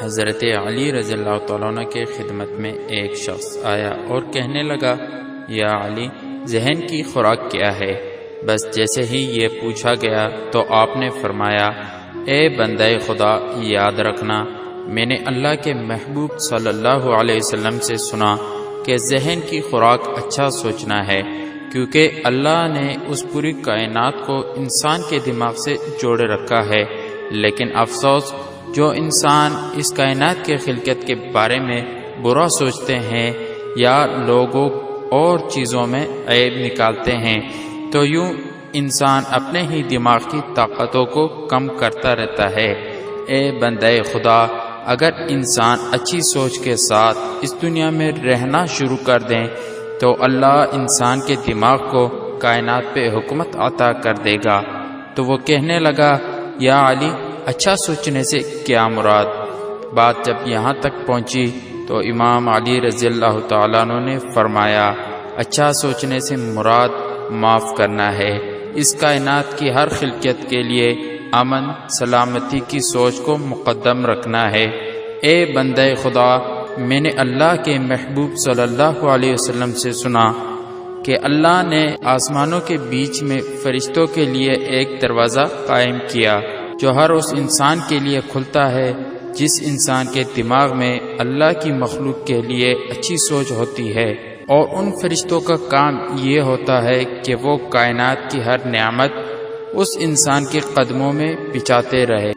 حضرت علی رضی اللہ تعالیٰ عنہ کے خدمت میں ایک شخص آیا اور کہنے لگا، یا علی، ذہن کی خوراک کیا ہے؟ بس جیسے ہی یہ پوچھا گیا تو آپ نے فرمایا، اے بندہ خدا، یاد رکھنا، میں نے اللہ کے محبوب صلی اللہ علیہ وسلم سے سنا کہ ذہن کی خوراک اچھا سوچنا ہے، کیونکہ اللہ نے اس پوری کائنات کو انسان کے دماغ سے جوڑے رکھا ہے، لیکن افسوس جو انسان اس کائنات کے خلقت کے بارے میں برا سوچتے ہیں یا لوگوں اور چیزوں میں عیب نکالتے ہیں، تو یوں انسان اپنے ہی دماغ کی طاقتوں کو کم کرتا رہتا ہے۔ اے بندہ خدا، اگر انسان اچھی سوچ کے ساتھ اس دنیا میں رہنا شروع کر دیں تو اللہ انسان کے دماغ کو کائنات پہ حکومت عطا کر دے گا۔ تو وہ کہنے لگا، یا علی، اچھا سوچنے سے کیا مراد؟ بات جب یہاں تک پہنچی تو امام علی رضی اللہ تعالیٰ عنہ نے فرمایا، اچھا سوچنے سے مراد معاف کرنا ہے۔ اس کائنات کی ہر خلقت کے لیے امن سلامتی کی سوچ کو مقدم رکھنا ہے۔ اے بندہ خدا، میں نے اللہ کے محبوب صلی اللہ علیہ وسلم سے سنا کہ اللہ نے آسمانوں کے بیچ میں فرشتوں کے لیے ایک دروازہ قائم کیا جو ہر اس انسان کے لیے کھلتا ہے جس انسان کے دماغ میں اللہ کی مخلوق کے لیے اچھی سوچ ہوتی ہے، اور ان فرشتوں کا کام یہ ہوتا ہے کہ وہ کائنات کی ہر نعمت اس انسان کے قدموں میں بچھاتے رہے۔